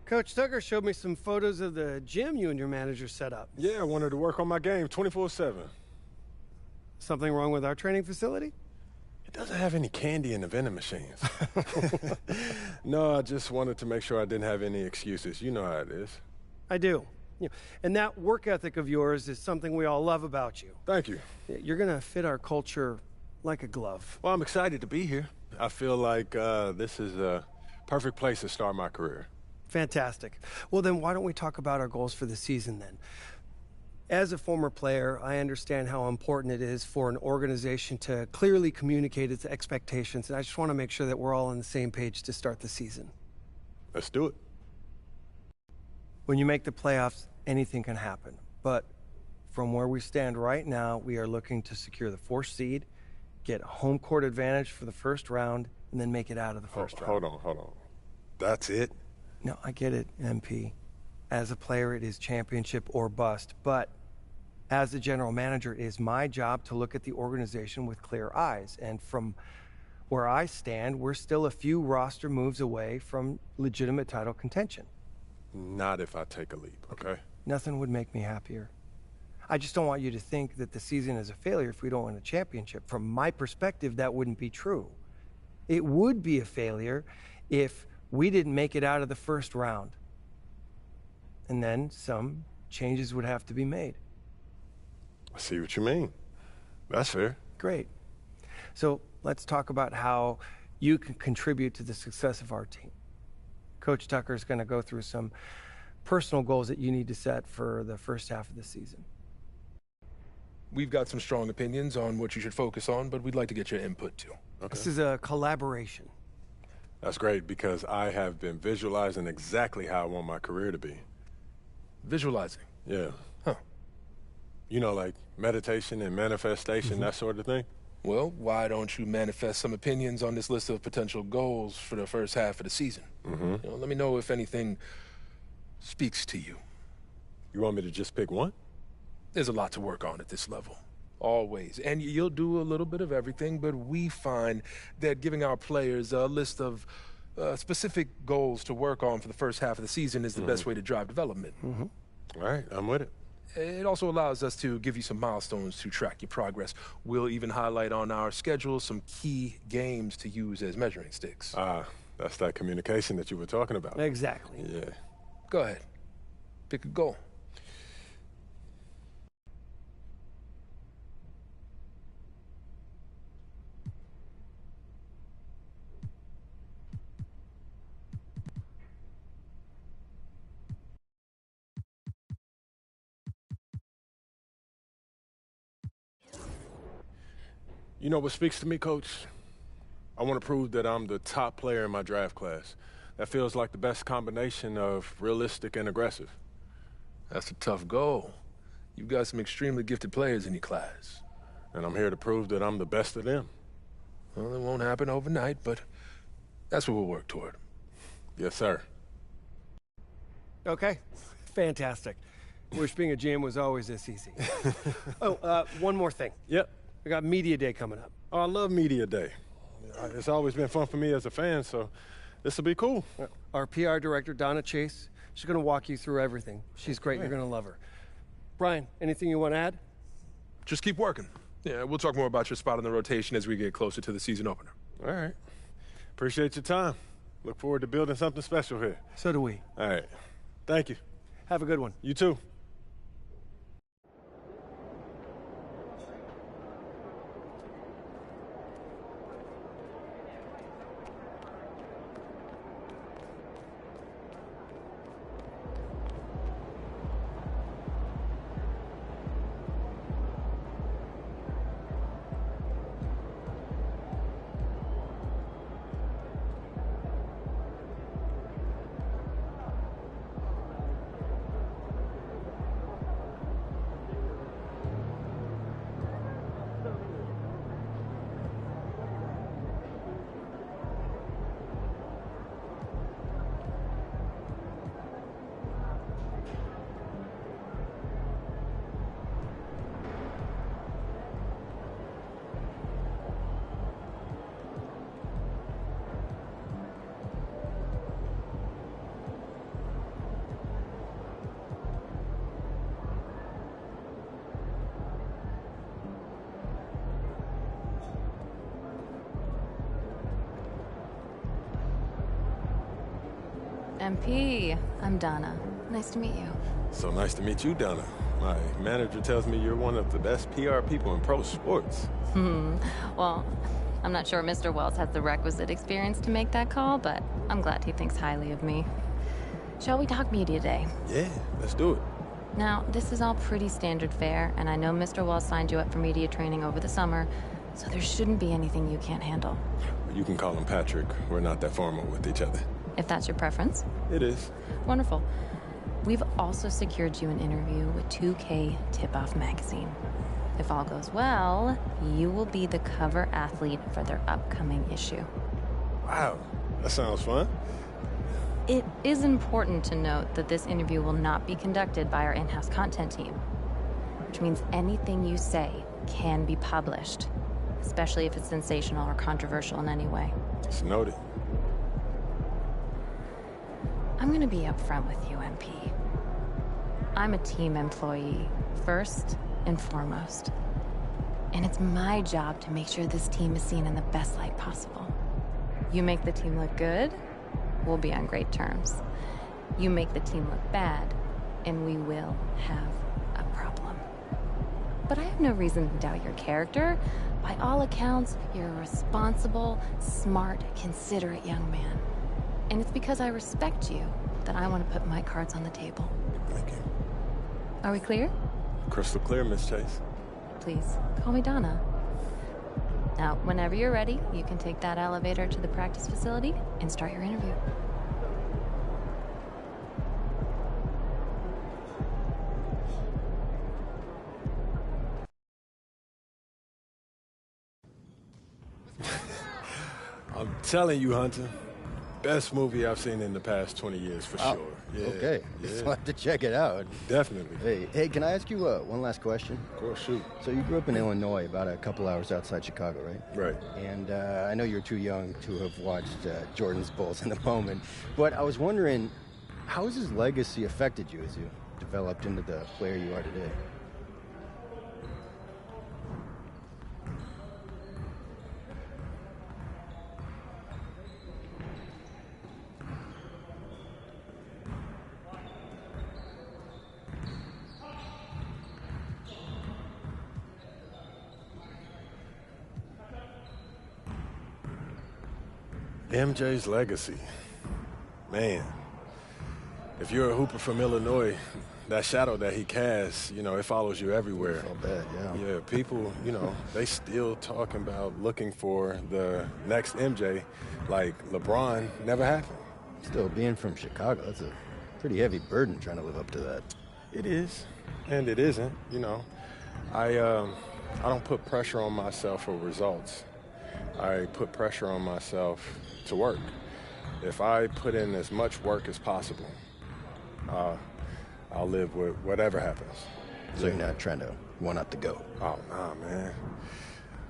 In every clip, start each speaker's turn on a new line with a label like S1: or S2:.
S1: Coach Tucker showed me some photos of the gym you and your manager set up.
S2: Yeah, I wanted to work on my game 24/7.
S1: Something wrong with our training facility?
S2: It doesn't have any candy in the vending machines. No, I just wanted to make sure I didn't have any excuses. You know how it is.
S1: I do. And that work ethic of yours is something we all love about you.
S2: Thank you.
S1: You're going to fit our culture like a glove.
S2: Well, I'm excited to be here. I feel like this is a perfect place to start my career.
S1: Fantastic. Well, then why don't we talk about our goals for the season then? As a former player, I understand how important it is for an organization to clearly communicate its expectations, and I just want to make sure that we're all on the same page to start the season.
S2: Let's do it.
S1: When you make the playoffs, anything can happen. But from where we stand right now, we are looking to secure the 4th seed, get home court advantage for the first round, and then make it out of the first round.
S2: Hold on. That's it?
S1: No, I get it, MP. As a player, it is championship or bust. But as the general manager, it is my job to look at the organization with clear eyes. And from where I stand, we're still a few roster moves away from legitimate title contention.
S2: Not if I take a leap, okay?
S1: Nothing would make me happier. I just don't want you to think that the season is a failure if we don't win a championship. From my perspective, that wouldn't be true. It would be a failure if we didn't make it out of the first round. And then some changes would have to be made.
S2: I see what you mean. That's fair.
S1: Great. So let's talk about how you can contribute to the success of our team. Coach Tucker is going to go through some personal goals that you need to set for the first half of the season.
S3: We've got some strong opinions on what you should focus on, but we'd like to get your input too.
S2: Okay.
S1: This is a collaboration.
S2: That's great because I have been visualizing exactly how I want my career to be.
S3: Visualizing?
S2: Yeah.
S3: Huh.
S2: You know, like meditation and manifestation, that sort of thing?
S3: Well, why don't you manifest some opinions on this list of potential goals for the first half of the season? Let me know if anything speaks to you.
S2: You want me to just pick one?
S3: There's a lot to work on at this level. Always. And you'll do a little bit of everything, but we find that giving our players a list of specific goals to work on for the first half of the season is the best way to drive development.
S2: All right, I'm with it.
S3: It also allows us to give you some milestones to track your progress. We'll even highlight on our schedule some key games to use as measuring sticks.
S2: That's that communication that you were talking about.
S1: Exactly.
S2: Yeah.
S3: Go ahead. Pick a goal.
S2: You know what speaks to me, Coach? I want to prove that I'm the top player in my draft class. That feels like the best combination of realistic and aggressive.
S3: That's a tough goal. You've got some extremely gifted players in your class.
S2: And I'm here to prove that I'm the best of them.
S3: Well, it won't happen overnight, but that's what we'll work toward.
S2: Yes, sir.
S1: Okay. Fantastic. Wish being a GM was always this easy. One more thing.
S2: Yep.
S1: We got Media Day coming up.
S2: Oh, I love Media Day. It's always been fun for me as a fan, so this will be cool.
S1: Our PR director, Donna Chase, she's going to walk you through everything. She's great. You're going to love her. Brian, anything you want to add?
S3: Just keep working. Yeah, we'll talk more about your spot in the rotation as we get closer to the season opener.
S2: All right. Appreciate your time. Look forward to building something special here.
S1: So do we.
S2: All right. Thank you.
S1: Have a good one.
S2: You too.
S4: MP, I'm Donna. Nice to meet you.
S2: So nice to meet you, Donna. My manager tells me you're one of the best PR people in pro sports.
S4: Well, I'm not sure Mr. Wells has the requisite experience to make that call, but I'm glad he thinks highly of me. Shall we talk media day?
S2: Yeah, let's do it.
S4: Now, this is all pretty standard fare, and I know Mr. Wells signed you up for media training over the summer, so there shouldn't be anything you can't handle.
S2: You can call him Patrick. We're not that formal with each other.
S4: If that's your preference.
S2: It is.
S4: Wonderful. We've also secured you an interview with 2K Tip-Off magazine. If all goes well, you will be the cover athlete for their upcoming issue.
S2: Wow, that sounds fun.
S4: It is important to note that this interview will not be conducted by our in-house content team, which means anything you say can be published, especially if it's sensational or controversial in any way.
S2: It's noted.
S4: I'm gonna be upfront with you, MP. I'm a team employee, first and foremost. And it's my job to make sure this team is seen in the best light possible. You make the team look good, we'll be on great terms. You make the team look bad, and we will have a problem. But I have no reason to doubt your character. By all accounts, you're a responsible, smart, considerate young man. And it's because I respect you that I want to put my cards on the table.
S2: Thank you.
S4: Are we clear?
S2: Crystal clear, Miss Chase.
S4: Please, call me Donna. Now, whenever you're ready, you can take that elevator to the practice facility and start your interview.
S2: I'm telling you, Hunter, best movie I've seen in the past 20 years for sure. Yeah,
S5: Okay,
S2: yeah.
S5: so I have to check it out.
S2: Definitely.
S5: Hey, can I ask you one last question?
S2: Of course, shoot.
S5: So you grew up in Illinois, about a couple hours outside Chicago, right?
S2: Right.
S5: And I know you're too young to have watched Jordan's Bulls in the moment, but I was wondering, how has his legacy affected you as you developed into the player you are today?
S2: MJ's legacy. Man, if you're a hooper from Illinois, that shadow that he casts, it follows you everywhere.
S5: Felt bad, yeah.
S2: Yeah, people, they still talking about looking for the next MJ like LeBron never happened.
S5: Still, being from Chicago, that's a pretty heavy burden trying to live up to that.
S2: It is, and it isn't, I don't put pressure on myself for results. I put pressure on myself to work. If I put in as much work as possible, I'll live with whatever happens.
S5: So you're not trying to one-up the GOAT?
S2: Oh, nah, man.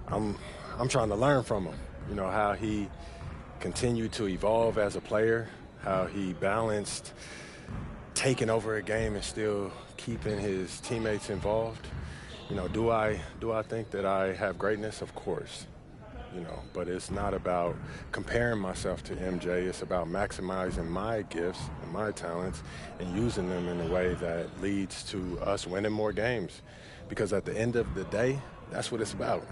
S2: I'm trying to learn from him. How he continued to evolve as a player, how he balanced taking over a game and still keeping his teammates involved. Do I think that I have greatness? Of course. But it's not about comparing myself to MJ. It's about maximizing my gifts and my talents and using them in a way that leads to us winning more games. Because at the end of the day, that's what it's about,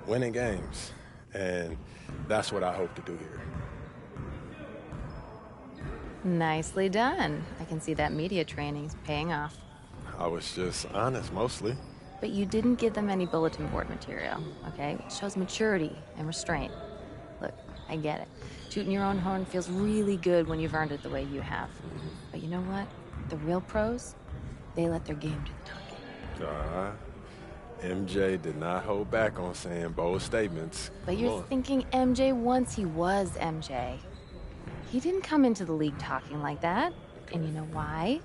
S2: winning games. And that's what I hope to do here.
S4: Nicely done. I can see that media training's paying off.
S2: I was just honest, mostly.
S4: But you didn't give them any bulletin board material, okay? It shows maturity and restraint. Look, I get it. Tooting your own horn feels really good when you've earned it the way you have. But you know what? The real pros, they let their game do the talking.
S2: MJ did not hold back on saying bold statements.
S4: But you're thinking MJ once he was MJ. He didn't come into the league talking like that. And you know why?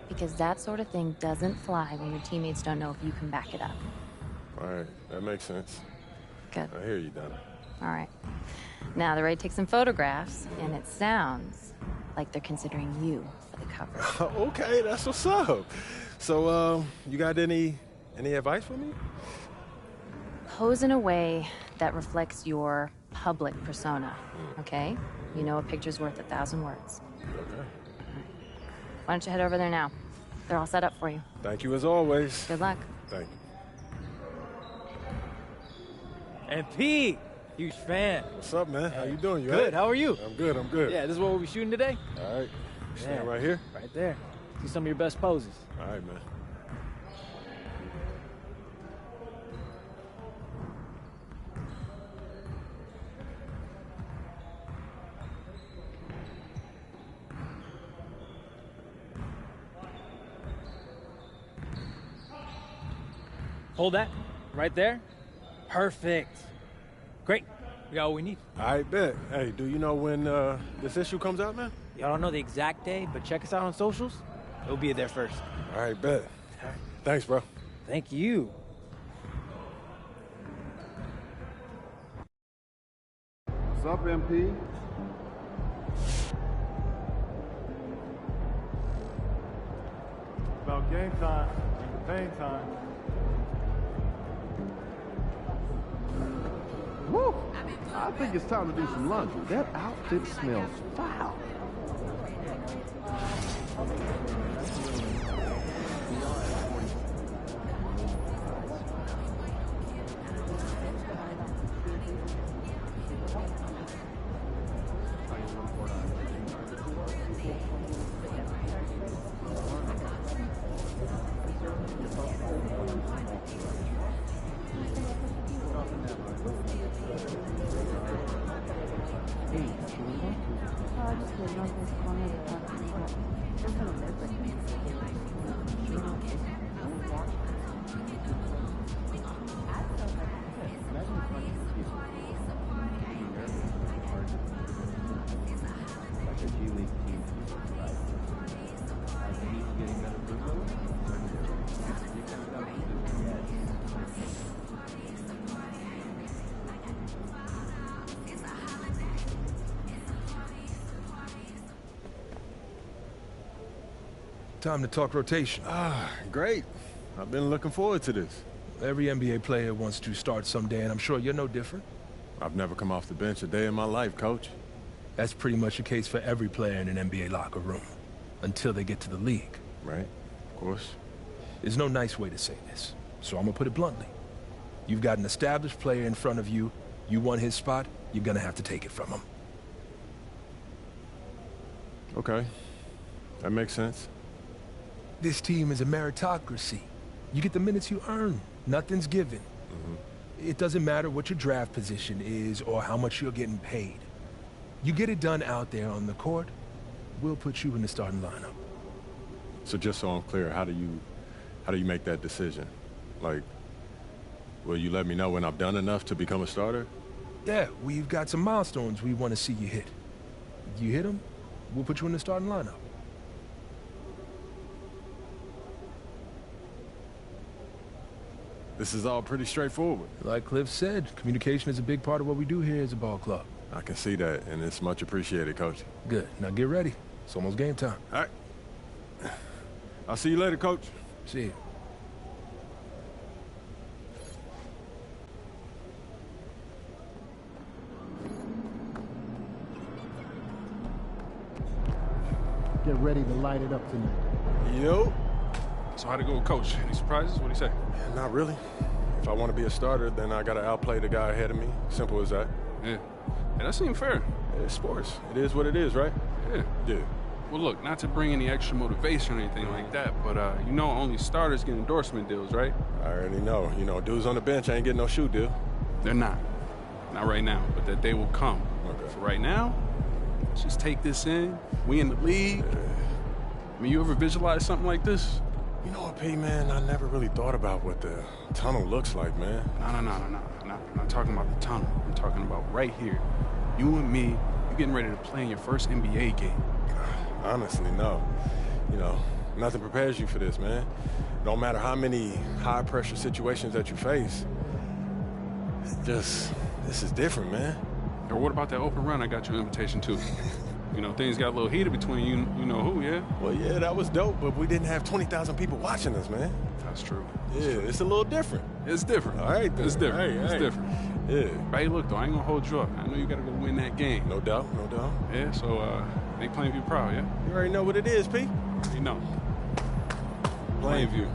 S4: Because that sort of thing doesn't fly when your teammates don't know if you can back it up.
S2: All right, that makes sense.
S4: Good.
S2: I hear you, Donna.
S4: All right. Now they're ready to take some photographs, and it sounds like they're considering you for the cover.
S2: Okay, that's what's up. So, you got any advice for me?
S4: Pose in a way that reflects your public persona, okay? You know a picture's worth 1,000 words.
S2: Okay.
S4: Why don't you head over there now? They're all set up for you.
S2: Thank you as always.
S4: Good luck.
S2: Thank you.
S6: And Pete, huge fan.
S2: What's up, man? How you doing? You
S6: Good.
S2: all right?
S6: How are you?
S2: I'm good. I'm good.
S6: Yeah, this is what we'll be shooting today.
S2: All right. Stand
S6: Yeah.
S2: right here.
S6: Right there. See some of your best poses.
S2: All right, man.
S6: Hold that. Right there. Perfect. Great. We got what we need.
S2: I bet. Hey, do you know when this issue comes out, man?
S6: Y'all don't know the exact day, but check us out on socials. It'll be there first.
S2: All right, bet. Thanks, bro.
S6: Thank you.
S7: What's up, MP? About game time, campaign time. Woo! I think it's time to do some laundry. That outfit smells foul.
S3: Time to talk rotation.
S2: Great. I've been looking forward to this.
S3: Every NBA player wants to start someday, and I'm sure you're no different.
S2: I've never come off the bench a day in my life, Coach.
S3: That's pretty much the case for every player in an NBA locker room, until they get to the league.
S2: Right? Of course.
S3: There's no nice way to say this, so I'm gonna put it bluntly. You've got an established player in front of you. You want his spot, you're gonna have to take it from him.
S2: Okay. That makes sense.
S3: This team is a meritocracy. You get the minutes you earn. Nothing's given. It doesn't matter what your draft position is or how much you're getting paid. You get it done out there on the court, we'll put you in the starting lineup.
S2: So just so I'm clear, how do you make that decision? Like, will you let me know when I've done enough to become a starter?
S3: Yeah, we've got some milestones we want to see you hit. You hit them, we'll put you in the starting lineup.
S2: This is all pretty straightforward.
S3: Like Cliff said, communication is a big part of what we do here as a ball club.
S2: I can see that, and it's much appreciated, Coach.
S3: Good. Now get ready. It's almost game time.
S2: All right. I'll see you later, Coach.
S3: See you.
S7: Get ready to light it up tonight.
S2: Yo.
S8: So how'd it go with Coach? Any surprises? What'd he say?
S2: Not really. If I want to be a starter, then I got to outplay the guy ahead of me. Simple as that.
S8: Yeah. Yeah, that seemed fair.
S2: It's sports. It is what it is, right?
S8: Yeah.
S2: Yeah.
S8: Well, look, not to bring any extra motivation or anything like that, but you know only starters get endorsement deals, right?
S2: I already know. You know, dudes on the bench ain't getting no shoe deal.
S8: They're not. Not right now, but that day will come.
S2: Okay.
S8: For right now, let's just take this in. We in the league. I mean, you ever visualize something like this?
S2: You know what, P, man? I never really thought about what the tunnel looks like, man.
S8: No. I'm not talking about the tunnel. I'm talking about right here. You and me, you getting ready to play in your first NBA game.
S2: Honestly, no. You know, nothing prepares you for this, man. No matter how many high-pressure situations that you face, this is different, man.
S8: Or what about that open run I got you an invitation to? You know, things got a little heated between you know who, yeah?
S2: Well, yeah, that was dope, but we didn't have 20,000 people watching us, man.
S8: That's true.
S2: Yeah, it's a little different.
S8: It's different.
S2: All right, then.
S8: It's different.
S2: Hey,
S8: it's
S2: hey.
S8: different.
S2: Yeah.
S8: But hey, look, though, I ain't gonna hold you up. I know you gotta go win that game.
S2: No doubt, no doubt.
S8: Yeah, so, Make Plainview proud, yeah?
S2: You already know what it is, P.
S8: You know. Plainview.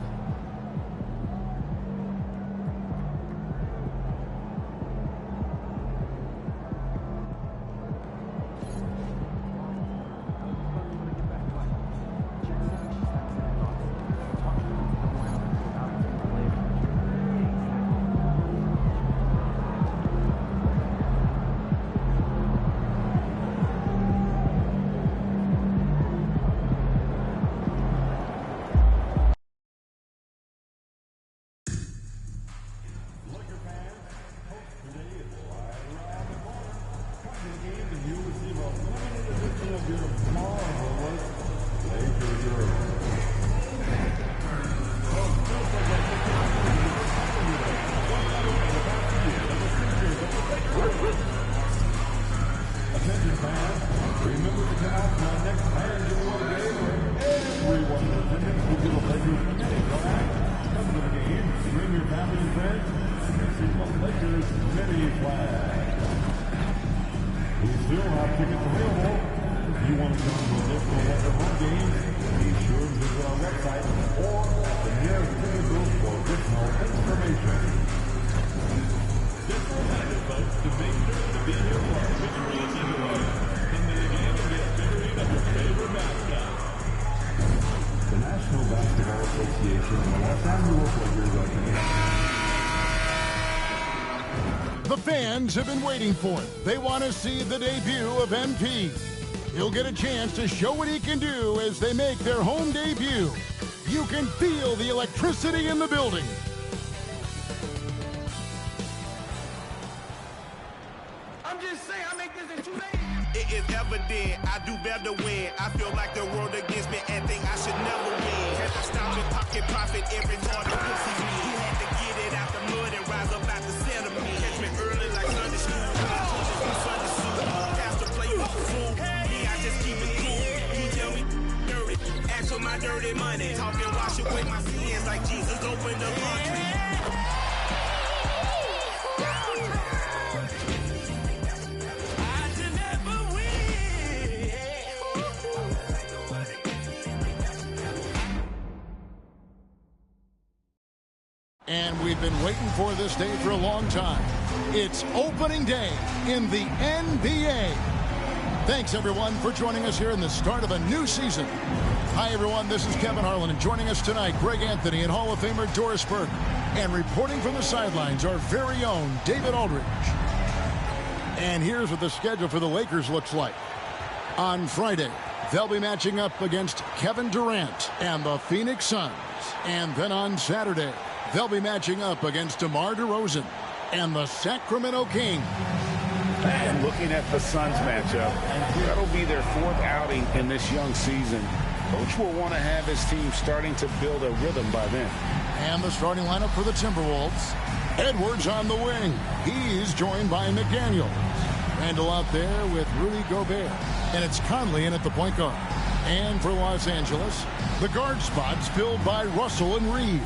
S9: The fans have been waiting for it. They want to see the debut of MP. He'll get a chance to show what he can do as they make their home debut. You can feel the electricity in the building.
S10: I'm just saying, I make this in 2 days. It is evident I do better when I feel like the world against me and think I should never win. Had to stop and pocket profit every time the pussy me. He had to get it out the mud and rise up out the settlement. Catch me early like Sunday school. Sunday school. Pastor play with the fool. Me, I just keep it cool. He tell me dirty. Ask for my dirty money. Talking wash away my sins like Jesus opened the laundry.
S9: And we've been waiting for this day for a long time. It's opening day in the NBA. Thanks, everyone, for joining us here in the start of a new season. Hi, everyone. This is Kevin Harlan, and joining us tonight, Greg Anthony and Hall of Famer Doris Burke. And reporting from the sidelines, our very own David Aldridge. And here's what the schedule for the Lakers looks like. On Friday, they'll be matching up against Kevin Durant and the Phoenix Suns. And then on Saturday, they'll be matching up against DeMar DeRozan and the Sacramento Kings.
S11: And looking at the Suns matchup, that'll be their 4th outing in this young season. Coach will want to have his team starting to build a rhythm by then.
S9: And the starting lineup for the Timberwolves. Edwards on the wing. He's joined by McDaniels. Randall out there with Rudy Gobert. And it's Conley in at the point guard. And for Los Angeles, the guard spot's filled by Russell and Reeves.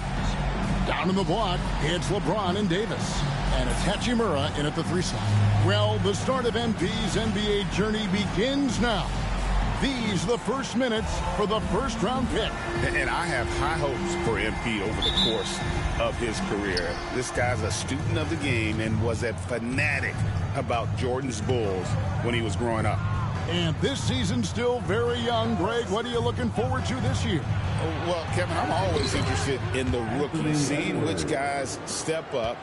S9: Down in the block, it's LeBron and Davis. And it's Hachimura in at the 3 slot. Well, the start of MP's NBA journey begins now. These are the first minutes for the first-round pick.
S11: And I have high hopes for MP over the course of his career. This guy's a student of the game and was a fanatic about Jordan's Bulls when he was growing up.
S9: And this season's still very young. Greg, what are you looking forward to this year?
S11: Well, Kevin, I'm always interested in the rookies, seeing which guys step up.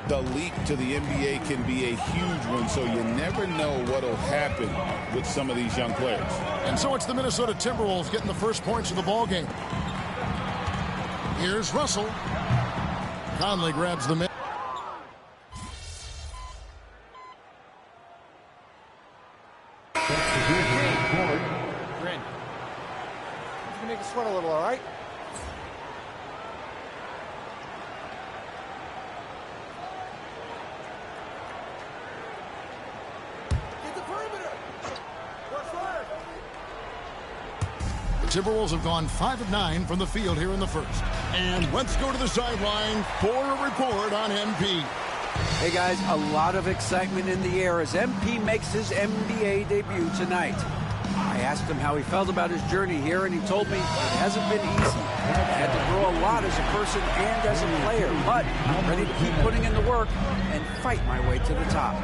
S11: The leap to the NBA can be a huge one, so you never know what will happen with some of these young players.
S9: And so it's the Minnesota Timberwolves getting the first points of the ball game. Here's Russell. Conley grabs the mid.
S1: Grin. You can make it sweat a little, all right?
S9: The Timberwolves have gone 5 of 9 from the field here in the first. And let's go to the sideline for a report on MP.
S12: Hey guys, a lot of excitement in the air as MP makes his NBA debut tonight. I asked him how he felt about his journey here, and he told me it hasn't been easy. I had to grow a lot as a person and as a player, but I'm ready to keep putting in the work and fight my way to the top.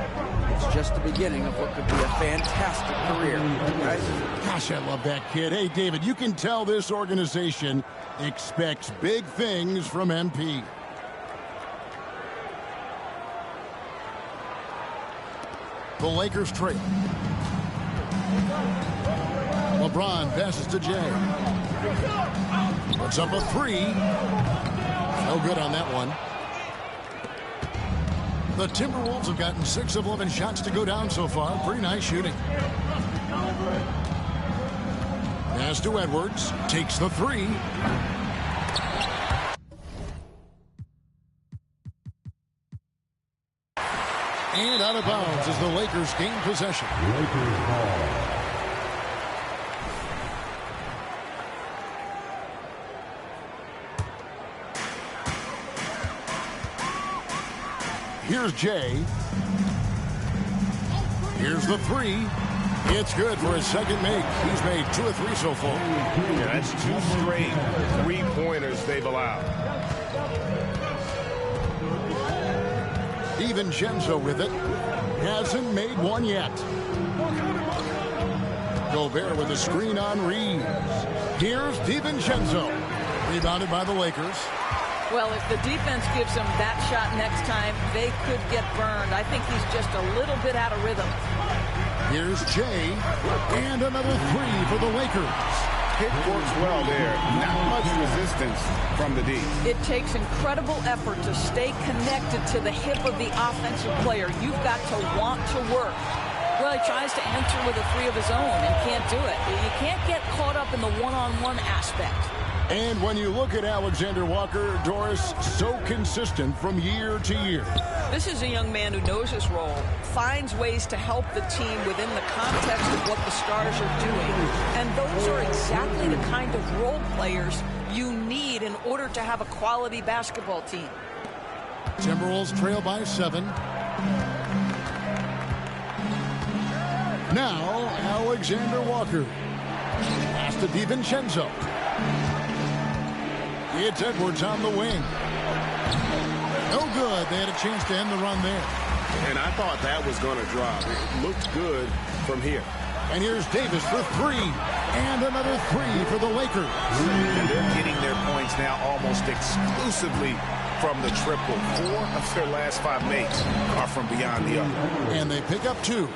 S12: It's just the beginning of what could be a fantastic career. Guys?
S9: Gosh, I love that kid. Hey, David, you can tell this organization expects big things from MP. The Lakers trail. LeBron passes to Jay. Puts up a three. No good on that one. The Timberwolves have gotten 6 of 11 shots to go down so far. Pretty nice shooting. Pass to Edwards. Takes the three. And out of bounds as the Lakers gain possession. Lakers ball. Here's Jay. Here's the three. It's good for his second make. He's made 2 of 3 so far.
S11: Yeah, that's 2 straight three-pointers they've allowed.
S9: DiVincenzo with it. Hasn't made one yet. Gobert with a screen on Reeves. Here's DiVincenzo. Rebounded by the Lakers.
S13: Well, if the defense gives him that shot next time, they could get burned. I think he's just a little bit out of rhythm.
S9: Here's Jay. And another three for the Lakers.
S11: Hit works well there. Not much resistance from the D.
S13: It takes incredible effort to stay connected to the hip of the offensive player. You've got to want to work. Well, he tries to answer with a three of his own and can't do it. You can't get caught up in the one-on-one aspect.
S9: And when you look at Alexander Walker, Doris, so consistent from year to year.
S13: This is a young man who knows his role, finds ways to help the team within the context of what the stars are doing. And those are exactly the kind of role players you need in order to have a quality basketball team.
S9: Timberwolves trail by 7. Now, Alexander Walker. Pass to DiVincenzo. It's Edwards on the wing. No good. They had a chance to end the run there.
S11: And I thought that was going to drop. It looked good from here.
S9: And here's Davis for 3. And another 3 for the Lakers.
S11: And they're getting their points now almost exclusively from the triple. 4 of their last 5 makes are from beyond the arc.
S9: And they pick up 2.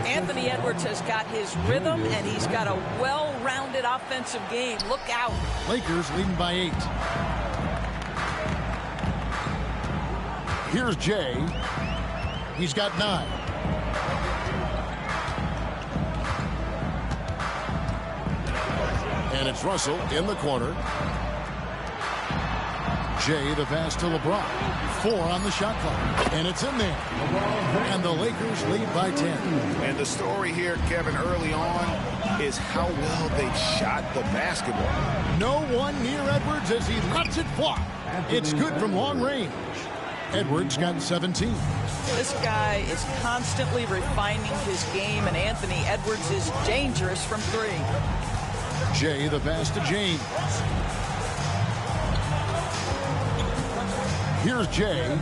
S13: Anthony Edwards has got his rhythm, and he's got a well-rounded offensive game. Look out.
S9: Lakers leading by 8. Here's Jay. He's got 9. And it's Russell in the corner. Jay, the pass to LeBron. 4 on the shot clock. And it's in there. And the Lakers lead by 10.
S11: And the story here, Kevin, early on is how well they shot the basketball.
S9: No one near Edwards as he lets it fly. It's good from long range. Edwards got 17.
S13: This guy is constantly refining his game, and Anthony Edwards is dangerous from 3.
S9: Jay, the pass to James. Here's Jay.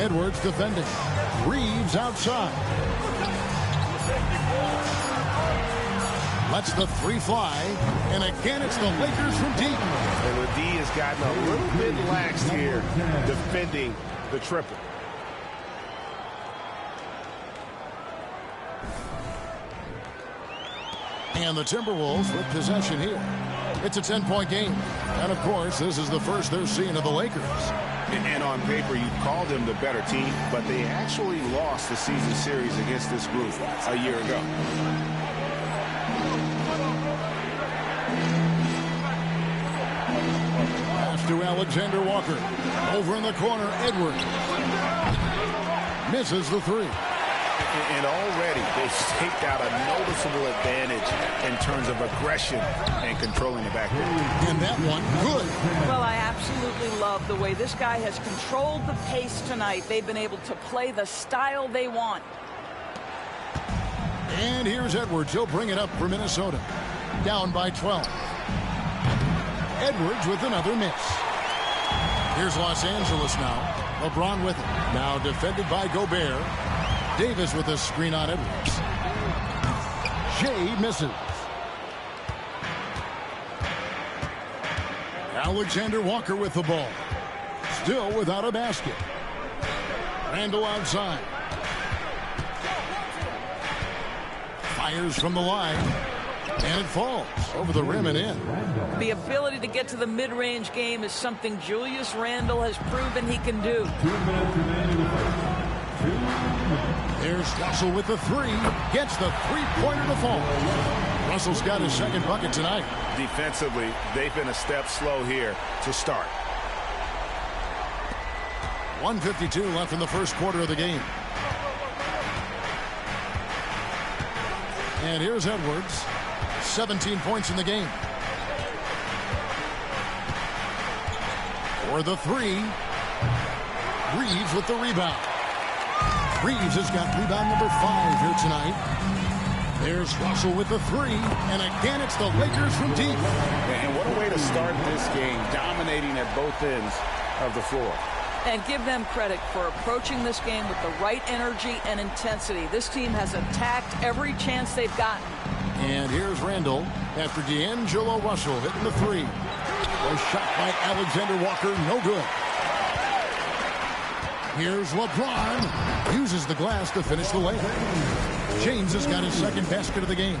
S9: Edwards defending. Reeves outside. Lets the 3 fly. And again, it's the Lakers from deep.
S11: And the D has gotten a little bit lax here defending the triple.
S9: And the Timberwolves with possession here. It's a 10-point game. And, of course, this is the first they're seeing of the Lakers.
S11: And on paper, you'd call them the better team, but they actually lost the season series against this group a year ago.
S9: Pass to Alexander Walker. Over in the corner, Edwards. Misses the 3.
S11: And already they've staked out a noticeable advantage in terms of aggression and controlling the backcourt.
S9: And that one, good.
S13: Well, I absolutely love the way this guy has controlled the pace tonight. They've been able to play the style they want.
S9: And here's Edwards. He'll bring it up for Minnesota. Down by 12. Edwards with another miss. Here's Los Angeles now. LeBron with it. Now defended by Gobert. Davis with a screen on Edwards. Shea misses. Alexander Walker with the ball. Still without a basket. Randall outside. Fires from the line. And it falls over the rim and in.
S13: The ability to get to the mid-range game is something Julius Randle has proven he can do.
S9: There's Russell with the three. Gets the three-pointer to fall. Russell's got his second bucket tonight.
S11: Defensively, they've been a step slow here to start.
S9: 1:52 left in the first quarter of the game. And here's Edwards. 17 points in the game. For the three. Reeves with the rebound. Reeves has got rebound number 5 here tonight. There's Russell with the three. And again, it's the Lakers from deep.
S11: And what a way to start this game, dominating at both ends of the floor.
S13: And give them credit for approaching this game with the right energy and intensity. This team has attacked every chance they've gotten.
S9: And here's Randall after D'Angelo Russell hitting the three. A shot by Alexander Walker, no good. Here's LeBron. Uses the glass to finish the layup. James has got his second basket of the game.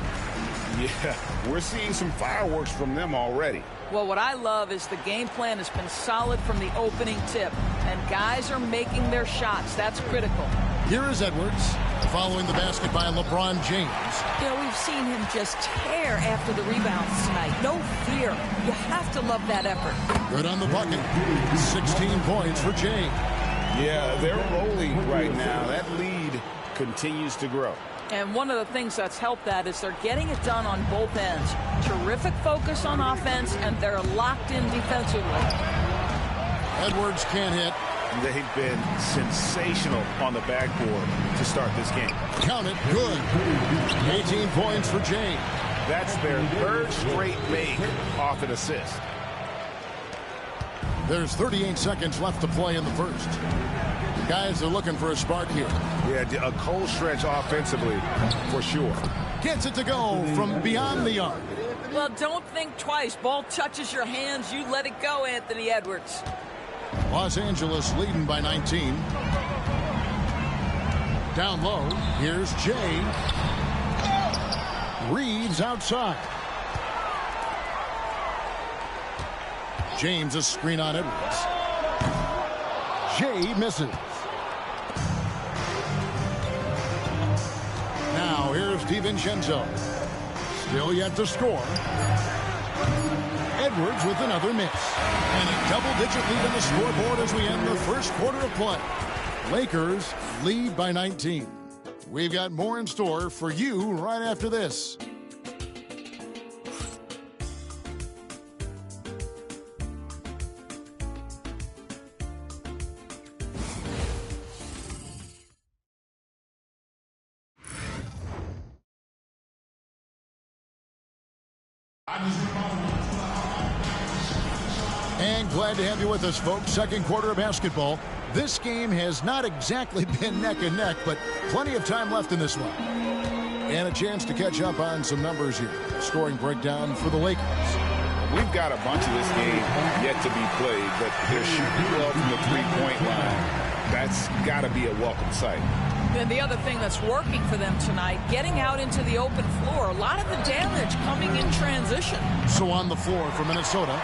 S11: Yeah, we're seeing some fireworks from them already.
S13: Well, what I love is the game plan has been solid from the opening tip. And guys are making their shots. That's critical.
S9: Here is Edwards following the basket by LeBron James.
S13: You know, we've seen him just tear after the rebounds tonight. No fear. You have to love that effort.
S9: Good on the bucket. 16 points for James.
S11: Yeah, they're rolling right now. That lead continues to grow.
S13: And one of the things that's helped that is they're getting it done on both ends. Terrific focus on offense, and they're locked in defensively.
S9: Edwards can't hit.
S11: They've been sensational on the backboard to start this game.
S9: Count it. Good. 18 points for James.
S11: That's their third straight make off an assist.
S9: There's 38 seconds left to play in the first. Guys are looking for a spark here.
S11: Yeah, a cold stretch offensively, for sure.
S9: Gets it to go from beyond the arc.
S13: Well, don't think twice. Ball touches your hands, you let it go, Anthony Edwards.
S9: Los Angeles leading by 19. Down low, here's Jay. Reeves outside. James a screen on Edwards. Jay misses. Now here's DiVincenzo. Still yet to score. Edwards with another miss. And a double-digit lead on the scoreboard as we end the first quarter of play. Lakers lead by 19. We've got more in store for you right after this. And glad to have you with us, folks. Second quarter of basketball. This game has not exactly been neck and neck, but plenty of time left in this one. And a chance to catch up on some numbers here. Scoring breakdown for the Lakers.
S11: We've got a bunch of this game yet to be played, but they're shooting well from the three-point line. That's got to be a welcome sight.
S13: And the other thing that's working for them tonight, getting out into the open floor. A lot of the damage coming in transition.
S9: So on the floor for Minnesota,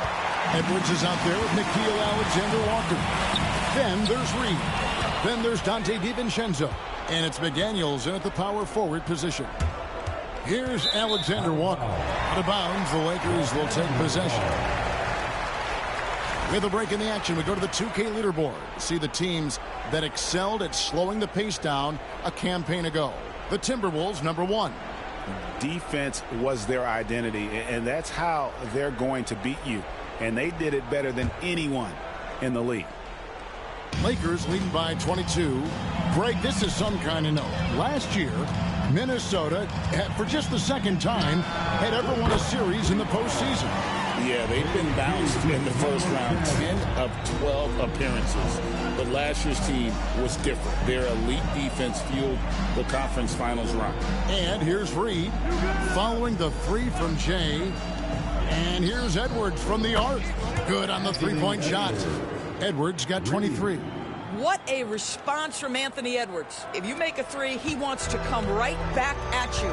S9: Edwards is out there with Nickeil Alexander-Walker. Then there's Reed. Then there's Dante DiVincenzo. And it's McDaniels in at the power forward position. Here's Alexander Walker. Out of bounds, the Lakers will take possession. With a break in the action, we go to the 2K leaderboard. See the teams that excelled at slowing the pace down a campaign ago. The Timberwolves, number 1.
S11: Defense was their identity, and that's how they're going to beat you. And they did it better than anyone in the league.
S9: Lakers leading by 22. Greg, this is some kind of note. Last year, Minnesota, for just the second time, had ever won a series in the postseason.
S11: Yeah, they've been bounced in the first round, 10 of 12 appearances. But last year's team was different. Their elite defense fueled the conference finals run.
S9: And here's Reed following the three from Jay. And here's Edwards from the arc. Good on the three-point shot. Edwards got 23.
S13: What a response from Anthony Edwards. If you make a three, he wants to come right back at you.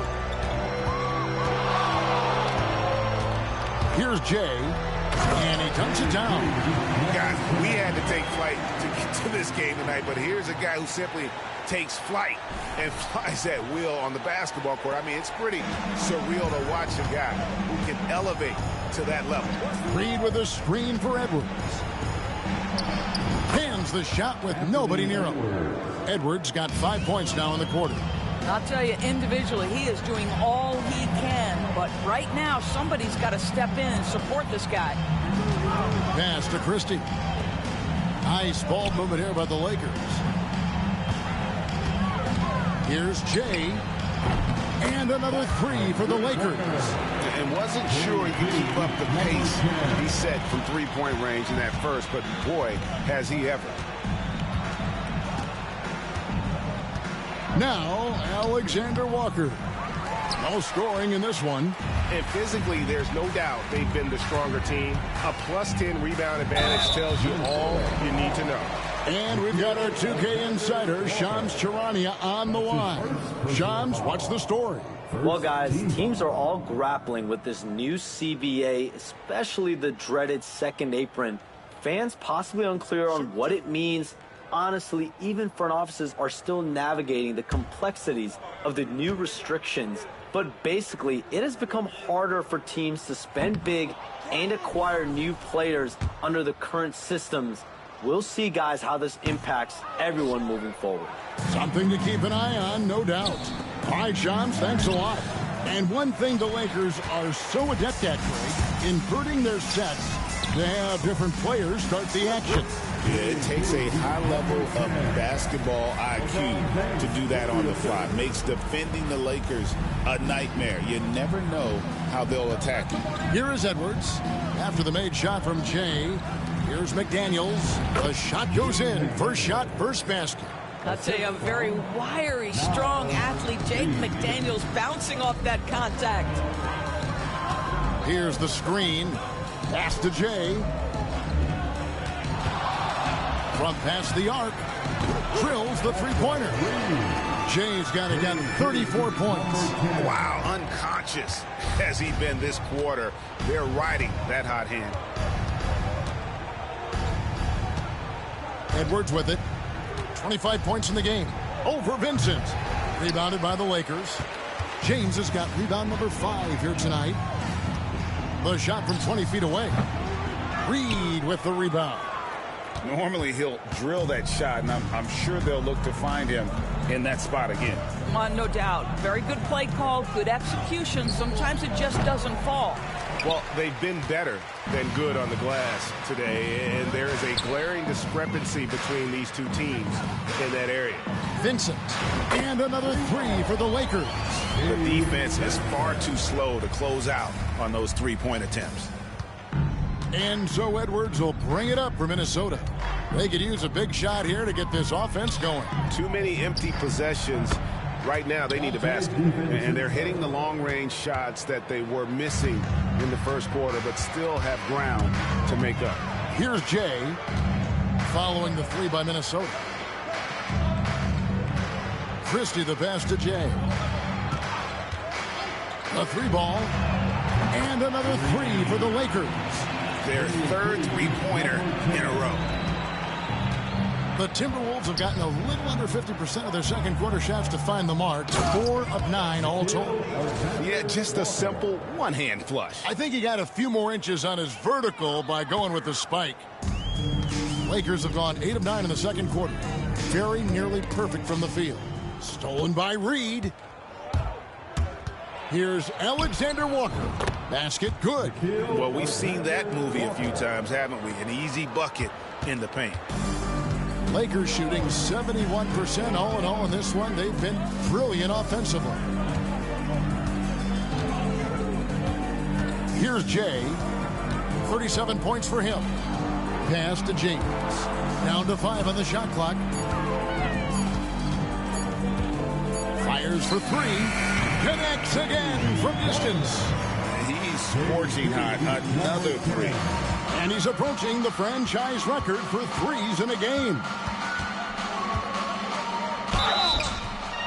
S9: Here's Jay, and he dunks it down.
S14: Guys, we had to take flight to get to this game tonight, but here's a guy who simply takes flight and flies at will on the basketball court. I mean, it's pretty surreal to watch a guy who can elevate to that level.
S9: Reed with a screen for Edwards. Hands the shot with nobody near him. Edwards got 5 points now in the quarter.
S13: I'll tell you, individually, he is doing all he can. But right now, somebody's got to step in and support this guy.
S9: Pass to Christie. Nice ball movement here by the Lakers. Here's Jay. And another three for the Lakers.
S14: And wasn't sure he could keep up the pace he set from three-point range in that first, but boy, has he ever.
S9: Now, Alexander Walker. No scoring in this one.
S14: And physically, there's no doubt they've been the stronger team. A +10 rebound advantage tells you all you need to know.
S9: And we've got our 2K insider, Shams Charania, on the line. Shams, what's the story?
S15: Well, guys, teams are all grappling with this new CBA, especially the dreaded second apron. Fans possibly unclear on what it means. Honestly, even front offices are still navigating the complexities of the new restrictions. But basically, it has become harder for teams to spend big and acquire new players under the current systems. We'll see, guys, how this impacts everyone moving forward.
S9: Something to keep an eye on, no doubt. All right, Shams, thanks a lot. And one thing the Lakers are so adept at, Greg, inverting their sets to have different players start the action.
S11: Yeah, it takes a high level of basketball IQ to do that on the fly. Makes defending the Lakers a nightmare. You never know how they'll attack you.
S9: Here is Edwards. After the made shot from Jay, here's McDaniels. The shot goes in. First shot, first basket.
S13: I'll tell you, a very wiry, strong athlete, Jaden McDaniels, bouncing off that contact.
S9: Here's the screen. Pass to Jay. Front past the arc. Drills the three-pointer. Jay's got 34 points.
S14: Wow, unconscious has he been this quarter. They're riding that hot hand.
S9: Edwards with it. 25 points in the game. Over Vincent. Rebounded by the Lakers. James has got rebound number 5 here tonight. The shot from 20 feet away. Reed with the rebound.
S11: Normally he'll drill that shot, and I'm sure they'll look to find him in that spot again.
S13: No doubt. Very good play call, good execution. Sometimes it just doesn't fall.
S14: Well, they've been better than good on the glass today, and there is a glaring discrepancy between these two teams in that area.
S9: Vincent, and another three for the Lakers.
S14: The defense is far too slow to close out on those three-point attempts.
S9: And so Edwards will bring it up for Minnesota. They could use a big shot here to get this offense going.
S14: Too many empty possessions. Right now, they need a basket. And they're hitting the long-range shots that they were missing in the first quarter, but still have ground to make up.
S9: Here's Jay following the three by Minnesota. Christie the pass to Jay. A three ball. And another three for the Lakers.
S14: Their third three-pointer in a row.
S9: The Timberwolves have gotten a little under 50% of their second quarter shots to find the mark. 4 of 9 all told.
S14: Yeah, just a simple one-hand flush.
S9: I think he got a few more inches on his vertical by going with the spike. Lakers have gone 8 of 9 in the second quarter. Very nearly perfect from the field. Stolen by Reed. Here's Alexander Walker. Basket good.
S14: Well, we've seen that movie a few times, haven't we? An easy bucket in the paint.
S9: Lakers shooting 71% all in all in this one. They've been brilliant offensively. Here's Jay. 37 points for him. Pass to James. Down to 5 on the shot clock. Fires for 3. Connects again from distance.
S11: He's scorching hot. Another 3.
S9: And he's approaching the franchise record for threes in a game.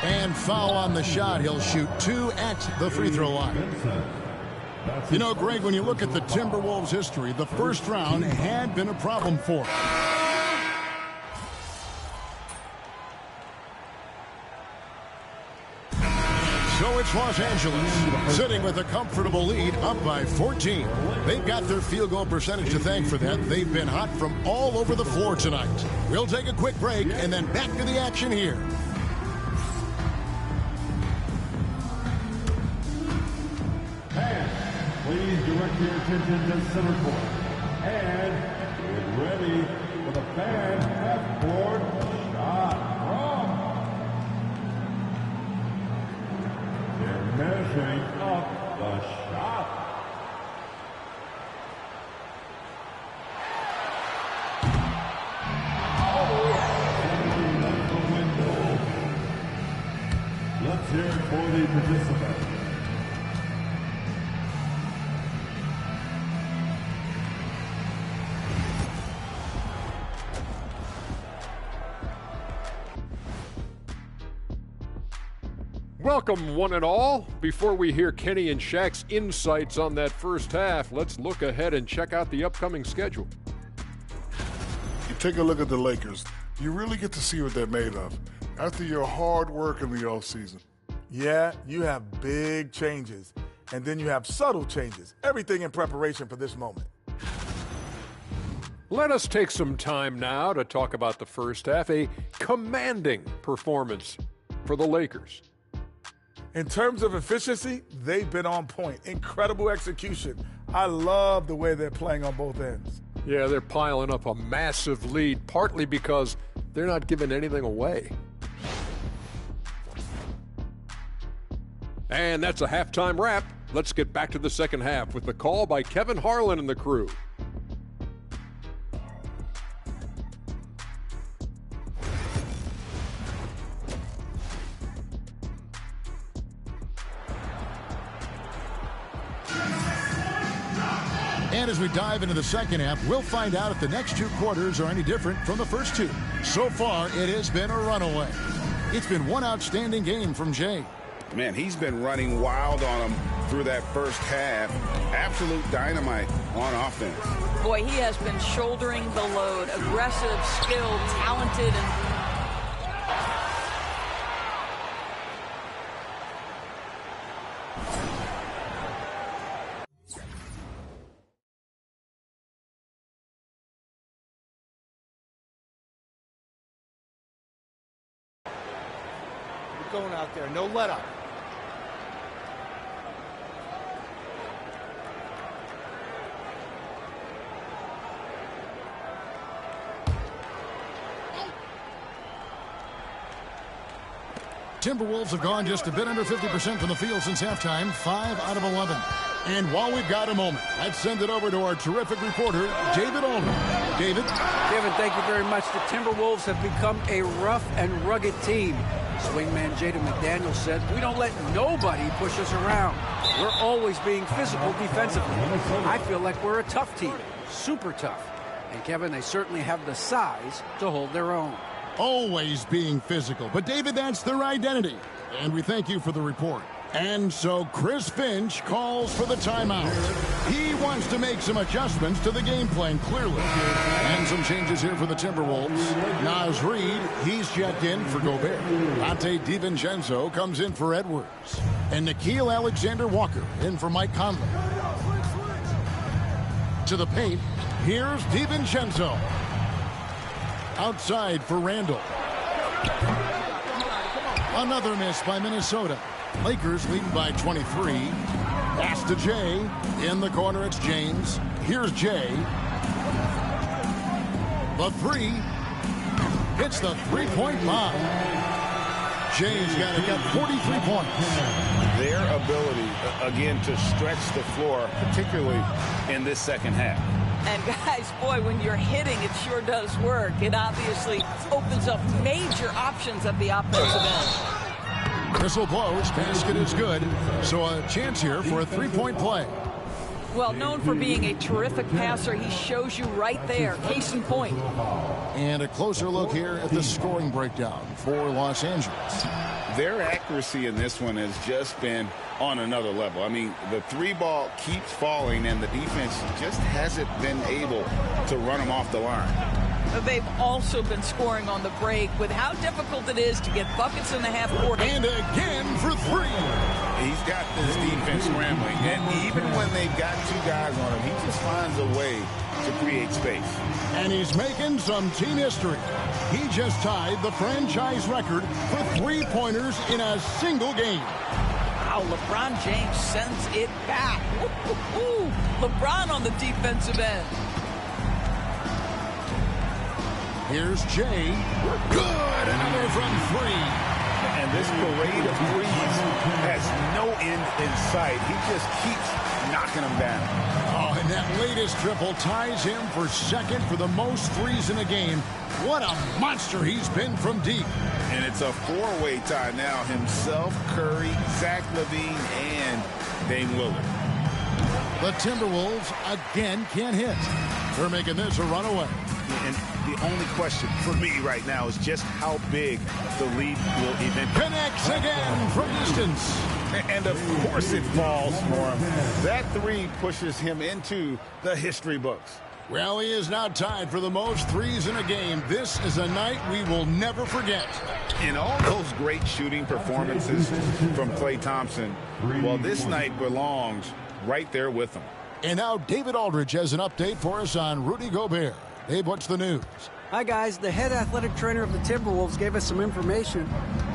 S9: And foul on the shot. He'll shoot 2 at the free throw line. You know, Greg, when you look at the Timberwolves' history, the first round had been a problem for them. So it's Los Angeles sitting with a comfortable lead, up by 14. They've got their field goal percentage to thank for that. They've been hot from all over the floor tonight. We'll take a quick break and then back to the action here.
S16: Please direct your attention to center court. And get ready for the fan half-court shot from. They're measuring up the shot. That's the window. Let's hear it for the participants.
S17: Welcome, one and all. Before we hear Kenny and Shaq's insights on that first half, let's look ahead and check out the upcoming schedule.
S18: You take a look at the Lakers, you really get to see what they're made of after your hard work in the offseason.
S19: Yeah, you have big changes, and then you have subtle changes. Everything in preparation for this moment.
S17: Let us take some time now to talk about the first half, a commanding performance for the Lakers.
S19: In terms of efficiency, they've been on point. Incredible execution. I love the way they're playing on both ends.
S17: Yeah, they're piling up a massive lead, partly because they're not giving anything away. And that's a halftime wrap. Let's get back to the second half with the call by Kevin Harlan and the crew.
S9: And as we dive into the second half, we'll find out if the next 2 quarters are any different from the first 2. So far, it has been a runaway. It's been one outstanding game from Jay.
S11: Man, he's been running wild on him through that first half. Absolute dynamite on offense.
S13: Boy, he has been shouldering the load. Aggressive, skilled, talented, and
S1: going out there. No let up.
S9: Timberwolves have gone just a bit under 50% from the field since halftime, 5 out of 11. And while we've got a moment, let's send it over to our terrific reporter, David Allman. David?
S12: Kevin, thank you very much. The Timberwolves have become a rough and rugged team. Swingman Jaden McDaniels said, "We don't let nobody push us around. We're always being physical defensively. I feel like we're a tough team, super tough. And Kevin, they certainly have the size to hold their own."
S9: Always being physical. But David, that's their identity. And we thank you for the report. And so Chris Finch calls for the timeout. He wants to make some adjustments to the game plan, clearly. And some changes here for the Timberwolves. Naz Reid, he's checked in for Gobert. Ante DiVincenzo comes in for Edwards. And Nickeil Alexander-Walker in for Mike Conley. To the paint, here's DiVincenzo. Outside for Randall. Another miss by Minnesota. Lakers leading by 23. Pass to Jay. In the corner, it's James. Here's Jay. The 3. hits the three-point bomb. Jay's got it, got 43 points.
S11: Their ability, again, to stretch the floor, particularly in this second half.
S13: And guys, boy, when you're hitting, it sure does work. It obviously opens up major options at the offensive end.
S9: Whistle blows, basket is good. So a chance here for a three-point play.
S13: Well, known for being a terrific passer, he shows you right there. Case in point.
S9: And a closer look here at the scoring breakdown for Los Angeles.
S11: Their accuracy in this one has just been on another level. I mean, the three ball keeps falling, and the defense just hasn't been able to run them off the line.
S13: They've also been scoring on the break with how difficult it is to get buckets in the half court.
S9: And again for three.
S11: He's got this defense scrambling, and even when they've got two guys on him, he just finds a way to create space.
S9: And he's making some team history. He just tied the franchise record for three-pointers in a single game.
S13: Wow, LeBron James sends it back. Ooh, LeBron on the defensive end.
S9: Here's Jay. Good, another from three.
S11: And this parade of threes has no end in sight. He just keeps knocking them down.
S9: Oh, and that latest triple ties him for second for the most threes in a game. What a monster he's been from deep.
S11: And it's a four-way tie now. Himself, Curry, Zach LaVine, and Dame Lillard.
S9: The Timberwolves again can't hit. They're making this a runaway.
S14: And the only question for me right now is just how big the lead will eventually.
S9: Connects again from distance.
S11: And of course it falls for him. That three pushes him into the history books.
S9: Well, he is now tied for the most threes in a game. This is a night we will never forget.
S11: In all those great shooting performances from Klay Thompson, well, this night belongs right there with him.
S9: And now David Aldridge has an update for us on Rudy Gobert. Dave, what's the news?
S12: Hi, guys. The head athletic trainer of the Timberwolves gave us some information.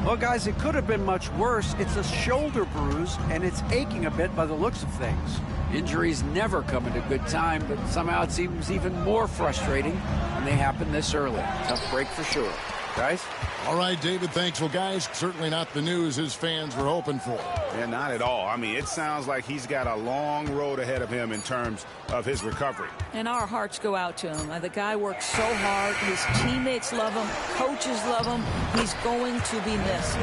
S12: Well, guys, it could have been much worse. It's a shoulder bruise, and it's aching a bit by the looks of things. Injuries never come at a good time, but somehow it seems even more frustrating when they happen this early. Tough break for sure. Guys?
S9: All right, David, thanks. Well, guys, certainly not the news his fans were hoping for.
S14: Yeah, not at all. I mean, it sounds like he's got a long road ahead of him in terms of his recovery.
S13: And our hearts go out to him. The guy works so hard. His teammates love him. Coaches love him. He's going to be missed.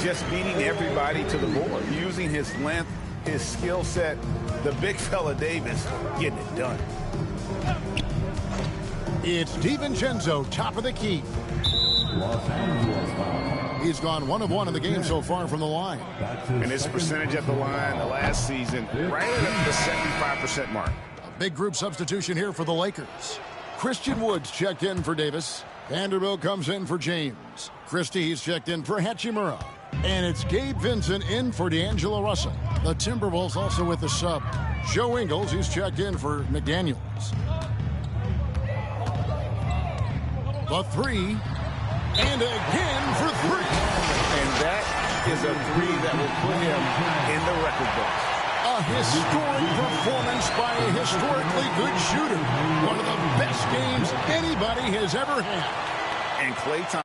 S11: Just beating everybody to the board, using his length, his skill set. The big fella Davis getting it done.
S9: It's DiVincenzo, top of the key. He's gone 1 of 1 in the game so far from the line.
S14: And his percentage at the line the last season, right at the 75% mark.
S9: A big group substitution here for the Lakers. Christian Woods checked in for Davis. Vanderbilt comes in for James. Christie, he's checked in for Hachimura. And it's Gabe Vincent in for D'Angelo Russell. The Timberwolves also with the sub. Joe Ingles, he's checked in for McDaniels. The three. And again for three.
S11: And that is a three that will put him in the record books.
S9: A historic performance by a historically good shooter. One of the best games anybody has ever had.
S11: And Klay Thompson